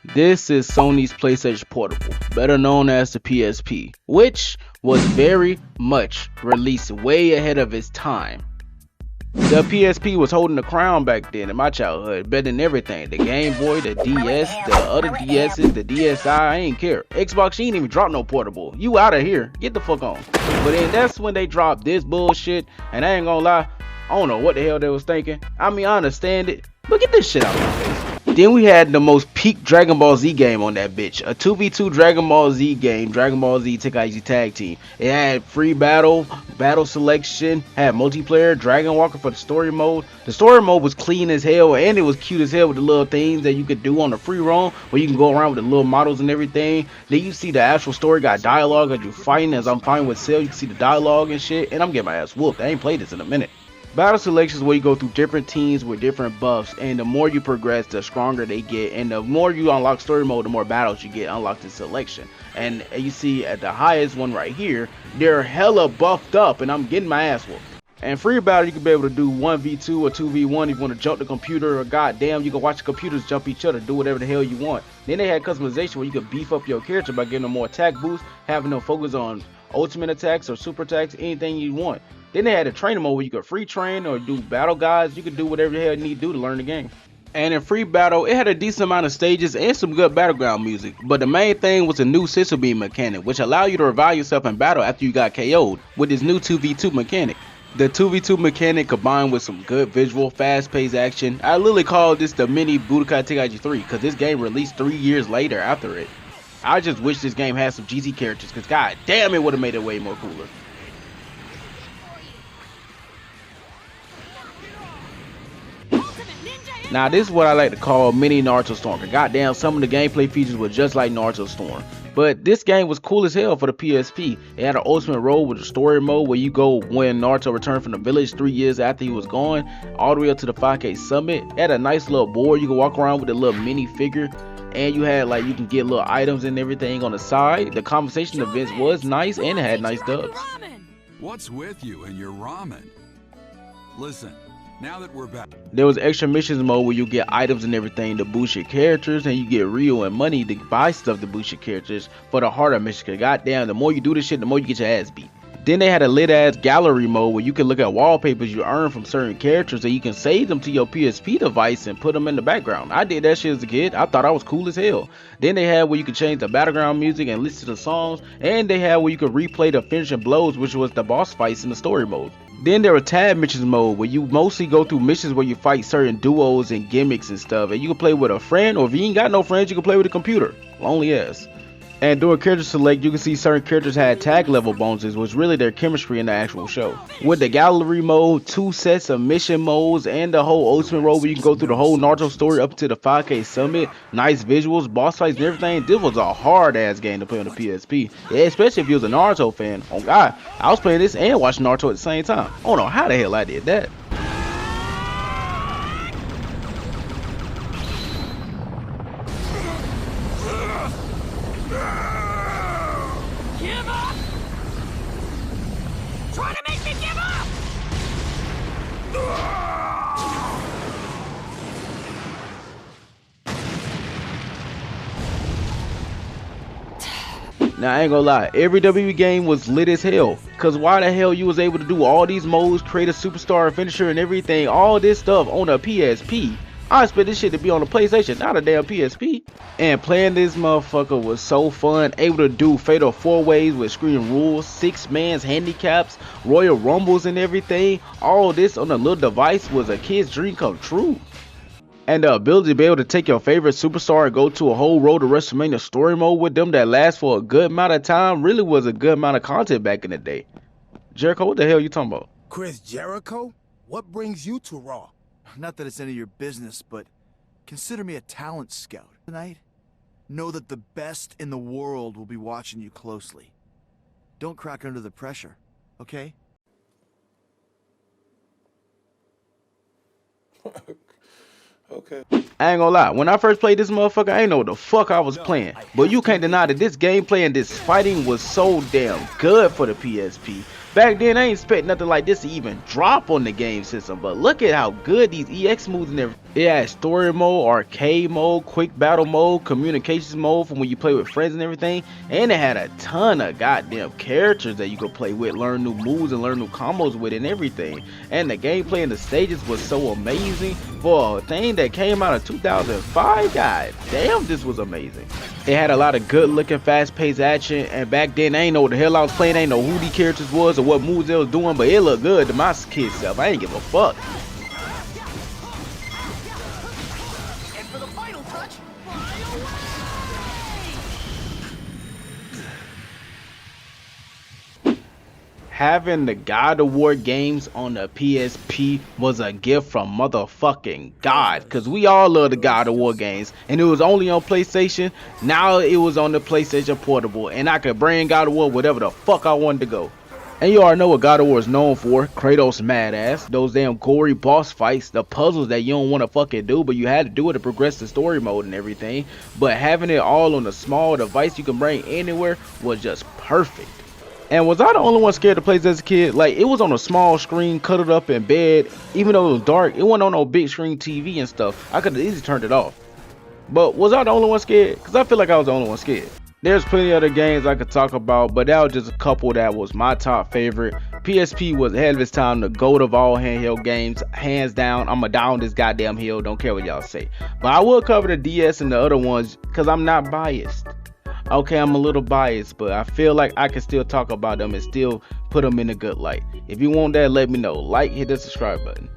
This is Sony's PlayStation Portable, better known as the PSP, which was very much released way ahead of its time. The PSP was holding the crown back then in my childhood, better than everything. The Game Boy, the DS, the other DSs, the DSi, I ain't care. Xbox, she ain't even drop no portable. You out of here. Get the fuck on. But then that's when they dropped this bullshit, and I ain't gonna lie, I don't know what the hell they was thinking. I mean, I understand it, but get this shit out of my face. Then we had the most peak Dragon Ball Z game on that bitch. A 2v2 Dragon Ball Z game, Dragon Ball Z Tenkaichi Tag Team. It had free battle, battle selection, had multiplayer, Dragon Walker for the story mode. The story mode was clean as hell and it was cute as hell with the little things that you could do on the free roam where you can go around with the little models and everything. Then you see the actual story got dialogue as you're fighting. As I'm fighting with Cell, you can see the dialogue and shit. And I'm getting my ass whooped. I ain't played this in a minute. Battle selection is where you go through different teams with different buffs, and the more you progress, the stronger they get, and the more you unlock story mode, the more battles you get unlocked in selection. And you see at the highest one right here, they're hella buffed up, and I'm getting my ass whooped. And free battle, you can be able to do 1v2 or 2v1 if you want to jump the computer, or goddamn, you can watch the computers jump each other, do whatever the hell you want. Then they had customization where you could beef up your character by giving them more attack boost, having them focus on ultimate attacks or super attacks, anything you want. Then they had a trainer mode where you could free train or do battle guides. You could do whatever the hell you need to do to learn the game. And in free battle, it had a decent amount of stages and some good battleground music. But the main thing was a new system beam mechanic, which allowed you to revive yourself in battle after you got KO'd with this new 2v2 mechanic. The 2v2 mechanic combined with some good visual, fast-paced action. I literally call this the mini Budokai Tenkaichi 3 because this game released 3 years later after it. I just wish this game had some GT characters because god damn, it would have made it way more cooler. Now this is what I like to call mini Naruto Storm. Goddamn, some of the gameplay features were just like Naruto Storm. But this game was cool as hell for the PSP. It had an ultimate role with the story mode where you go when Naruto returned from the village 3 years after he was gone, all the way up to the 5K summit. It had a nice little board you could walk around with a little mini figure. And you had like, you can get little items and everything on the side. The conversation events was nice and it had nice dubs. What's with you and your ramen? Listen. Now that we're back, there was extra missions mode where you get items and everything to boost your characters, and you get Ryu and money to buy stuff to boost your characters for the harder missions. Cause goddamn, the more you do this shit, the more you get your ass beat. Then they had a lit ass gallery mode where you can look at wallpapers you earn from certain characters and you can save them to your PSP device and put them in the background. I did that shit as a kid. I thought I was cool as hell. Then they had where you could change the background music and listen to the songs, and they had where you could replay the finishing blows, which was the boss fights in the story mode. Then there were tab missions mode where you mostly go through missions where you fight certain duos and gimmicks and stuff, and you can play with a friend, or if you ain't got no friends, you can play with a computer. Lonely ass. And during character select, you can see certain characters had tag level bonuses, which really their chemistry in the actual show. With the gallery mode, 2 sets of mission modes, and the whole ultimate mode where you can go through the whole Naruto story up to the 5K summit, nice visuals, boss fights and everything. This was a hard ass game to play on the PSP, yeah, especially if you was a Naruto fan. Oh god, I was playing this and watching Naruto at the same time. I don't know how the hell I did that. Trying to make me give up! Now I ain't gonna lie, every WWE game was lit as hell. Cause why the hell you was able to do all these modes, create a superstar finisher and everything, all this stuff on a PSP? I expect this shit to be on the PlayStation, not a damn PSP. And playing this motherfucker was so fun. Able to do fatal 4-ways with screen rules, 6-man's handicaps, Royal Rumbles and everything. All this on a little device was a kid's dream come true. And the ability to be able to take your favorite superstar and go to a whole road to WrestleMania story mode with them that lasts for a good amount of time really was a good amount of content back in the day. Jericho, what the hell you talking about? Chris Jericho? What brings you to Raw? Not that it's any of your business, but consider me a talent scout. Tonight, know that the best in the world will be watching you closely. Don't crack under the pressure, okay? Okay. I ain't gonna lie, when I first played this motherfucker, I ain't know what the fuck I was playing. But you can't deny that this gameplay and this fighting was so damn good for the PSP. Back then, I ain't expect nothing like this to even drop on the game system, but look at how good these EX moves and everything. It had story mode, arcade mode, quick battle mode, communications mode for when you play with friends and everything, and it had a ton of goddamn characters that you could play with, learn new moves and learn new combos with and everything. And the gameplay and the stages was so amazing for a thing that came out of 2005. God damn, this was amazing. It had a lot of good looking fast paced action, and back then I ain't know what the hell I was playing, I ain't know who these characters was or what moves they was doing, but it looked good to my kid self. I ain't give a fuck. And for the final touch, fly away! Having the God of War games on the PSP was a gift from motherfucking God, because we all love the God of War games, and it was only on PlayStation. Now it was on the PlayStation Portable, and I could bring God of War whatever the fuck I wanted to go. And you already know what God of War is known for: Kratos mad ass, those damn gory boss fights, the puzzles that you don't want to fucking do, but you had to do it to progress the story mode and everything. But having it all on a small device you can bring anywhere was just perfect. And was I the only one scared to play this as a kid? Like, it was on a small screen, cut it up in bed. Even though it was dark, it wasn't on no big screen TV and stuff. I could have easily turned it off. But was I the only one scared? Because I feel like I was the only one scared. There's plenty of other games I could talk about, but that was just a couple that was my top favorite. PSP was ahead of its time, the GOAT of all handheld games, hands down. I'ma down this goddamn hill, don't care what y'all say. But I will cover the DS and the other ones because I'm not biased. Okay, I'm a little biased, but I feel like I can still talk about them and still put them in a good light. If you want that, let me know. Like, hit the subscribe button.